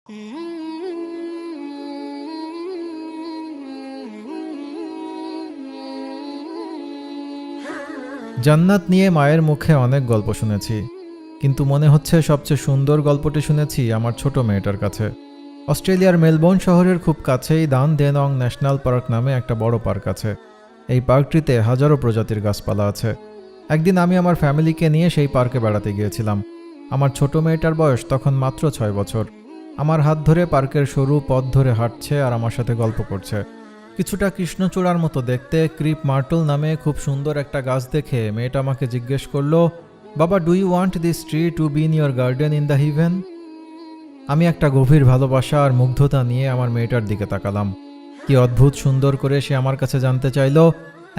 জান্নাত নিয়ে মায়ের মুখে অনেক গল্প শুনেছি, কিন্তু মনে হচ্ছে সবচেয়ে সুন্দর গল্পটি শুনেছি আমার ছোট মেয়েটার কাছে। অস্ট্রেলিয়ার মেলবোর্ন শহরের খুব কাছেই দান দেনং ন্যাশনাল পার্ক নামে একটা বড় পার্ক আছে। এই পার্কটিতে হাজারো প্রজাতির গাছপালা আছে। একদিন আমি আমার ফ্যামিলিকে নিয়ে সেই পার্কে বেড়াতে গিয়েছিলাম। আমার ছোট মেয়েটার বয়স তখন মাত্র 6 বছর। আমার হাত ধরে পার্কের সরু পথ ধরে হাঁটছে আর আমার সাথে গল্প করছে। কিছুটা কৃষ্ণচূড়ার মতো দেখতে ক্রিপ মার্টল নামে খুব সুন্দর একটা গাছ দেখে মেয়েটা আমাকে জিজ্ঞেস করলো, বাবা, do you want this tree to be in your garden in the heaven? আমি একটা গভীর ভালোবাসা আর মুগ্ধতা নিয়ে আমার মেয়েটার দিকে তাকালাম। কি অদ্ভুত সুন্দর করে সে আমার কাছে জানতে চাইলো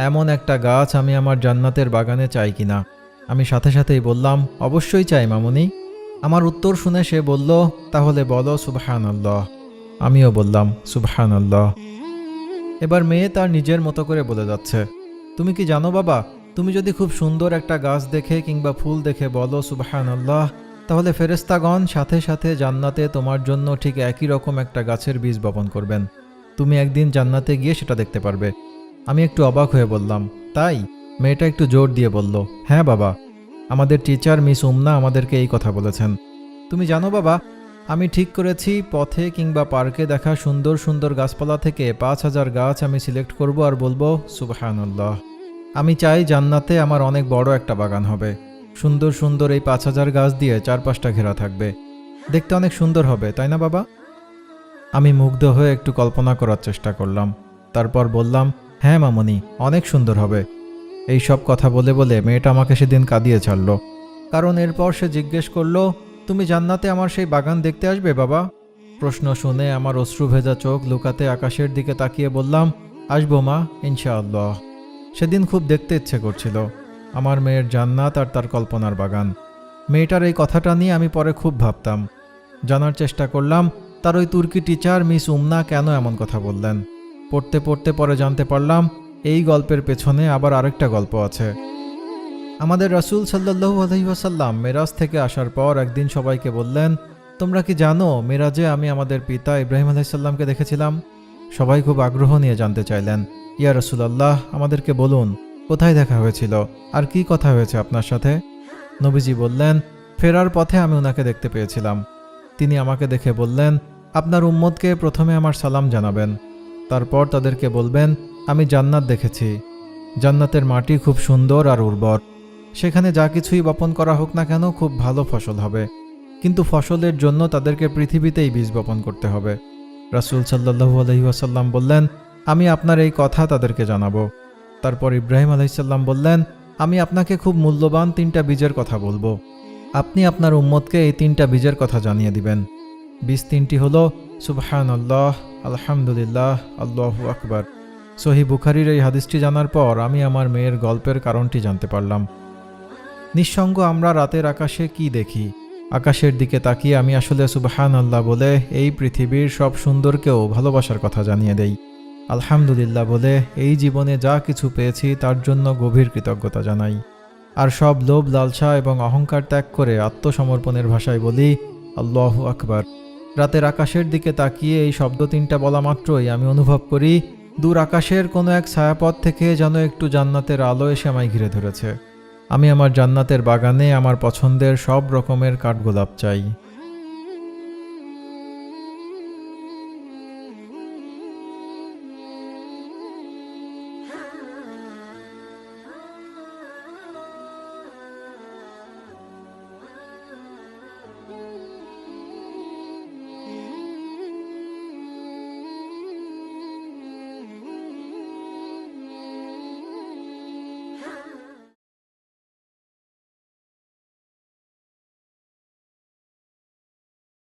এমন একটা গাছ আমি আমার জান্নাতের বাগানে চাই কিনা। আমি সাথে সাথেই বললাম, অবশ্যই চাই মামুনি। আমার উত্তর শুনে সে বলল, তাহলে বলো সুবহানাল্লাহ। আমিও বললাম সুবহানাল্লাহ। এবার মেয়ে তার নিজের মতো করে বলে যাচ্ছে, তুমি কি জানো বাবা, তুমি যদি খুব সুন্দর একটা গাছ দেখে কিংবা ফুল দেখে বলো সুবহানাল্লাহ, তাহলে ফেরেশতাগণ সাথে সাথে জান্নাতে তোমার জন্য ঠিক একই রকম একটা গাছের বীজ বপন করবেন। তুমি একদিন জান্নাতে গিয়ে সেটা দেখতে পারবে। আমি একটু অবাক হয়ে বললাম, তাই? মেয়েটা একটু জোর দিয়ে বলল, হ্যাঁ বাবা, আমাদের টিচার মিস উমনা আমাদেরকে এই কথা বলেছেন। তুমি জানো বাবা, আমি ঠিক করেছি পথে কিংবা পার্কে দেখা সুন্দর সুন্দর গাছপালা থেকে 5000 গাছ আমি সিলেক্ট করব আর বলবো সুবহানাল্লাহ। আমি চাই জান্নাতে আমার অনেক বড় একটা বাগান হবে। সুন্দর সুন্দর এই 5000 গাছ দিয়ে চারপাশটা ঘেরা থাকবে। দেখতে অনেক সুন্দর হবে, তাই না বাবা? আমি মুগ্ধ হয়ে একটু কল্পনা করার চেষ্টা করলাম। তারপর বললাম, হ্যাঁ মামুনি, অনেক সুন্দর হবে। এই সব কথা বলে বলে মেয়েটা আমাকে সেদিন কাঁদিয়ে ছাড়ল। কারণ এরপর সে জিজ্ঞেস করলো, তুমি জান্নাতে আমার সেই বাগান দেখতে আসবে বাবা? প্রশ্ন শুনে আমার অশ্রু ভেজা চোখ লুকাতে আকাশের দিকে তাকিয়ে বললাম, আসবো মা, ইনশাআল্লাহ। সেদিন খুব দেখতে ইচ্ছে করছিল আমার মেয়ের জান্নাত আর তার কল্পনার বাগান। মেয়েটার এই কথাটা নিয়ে আমি পরে খুব ভাবতাম। জানার চেষ্টা করলাম তার ওই তুর্কি টিচার মিস উমনা কেন এমন কথা বললেন। পড়তে পড়তে পরে জানতে পারলাম এই গল্পের পেছনে আবার আরেকটা গল্প আছে। আমাদের রাসূল সাল্লাল্লাহু আলাইহি ওয়াসাল্লাম মেরাজ থেকে আসার পর একদিন সবাইকে বললেন, তোমরা কি জানো মেরাজে আমি আমাদের পিতা ইব্রাহিম আলাইহিস সালামকে দেখেছিলাম? সবাই খুব আগ্রহ নিয়ে জানতে চাইলেন, ইয়া রাসূলুল্লাহ, আমাদেরকে বলুন কোথায় দেখা হয়েছিল আর কি কথা হয়েছে আপনার সাথে? নবীজি বললেন, ফেরার পথে আমি ওনাকে দেখতে পেয়েছিলাম। তিনি আমাকে দেখে বললেন, আপনার উম্মতকে প্রথমে আমার সালাম জানাবেন, তারপর তাদেরকে বলবেন আমি জান্নাত দেখেছি। জান্নাতের মাটি খুব সুন্দর আর উর্বর। সেখানে যা কিছুই বপন করা হোক না কেন খুব ভালো ফসল হবে, কিন্তু ফসলের জন্য তাদেরকে পৃথিবীতেই বীজ বপন করতে হবে। রাসূল সাল্লাল্লাহু আলাইহি ওয়াসাল্লাম বললেন, আমি আপনার এই কথা তাদেরকে জানাবো। তারপর ইব্রাহিম আলাইহিস সালাম বললেন, আমি আপনাকে খুব মূল্যবান 3টা বীজের কথা বলবো। আপনি আপনার উম্মতকে এই 3টা বীজের কথা জানিয়ে দিবেন। বীজ 3টি হলো সুবহানাল্লাহ, আলহামদুলিল্লাহ, আল্লাহু আকবার। সহিহ বুখারীর এই হাদিসটি জানার পর আমি আমার মেয়ের গল্পের কারণটি জানতে পারলাম। নিঃসঙ্গ আমরা রাতের আকাশে কি দেখি? আকাশের দিকে তাকিয়ে আমি আসলে সুবহানাল্লাহ বলে এই পৃথিবীর সব সুন্দরকেও ভালোবাসার কথা জানিয়ে দেই। আলহামদুলিল্লাহ বলে এই জীবনে যা কিছু পেয়েছি তার জন্য গভীর কৃতজ্ঞতা জানাই। আর সব লোভ, লালসা এবং অহংকার ত্যাগ করে আত্মসমর্পণের ভাষায় বলি আল্লাহু আকবার। রাতের আকাশের দিকে তাকিয়ে এই শব্দ 3টা বলা মাত্রই আমি অনুভব করি দূর আকাশের কোনো এক ছায়াপথ থেকে যেন একটু জান্নাতের আলো এসে আমায় ঘিরে ধরেছে। আমি আমার জান্নাতের বাগানে আমার পছন্দের সব রকমের কাঠগোলাপ চাই।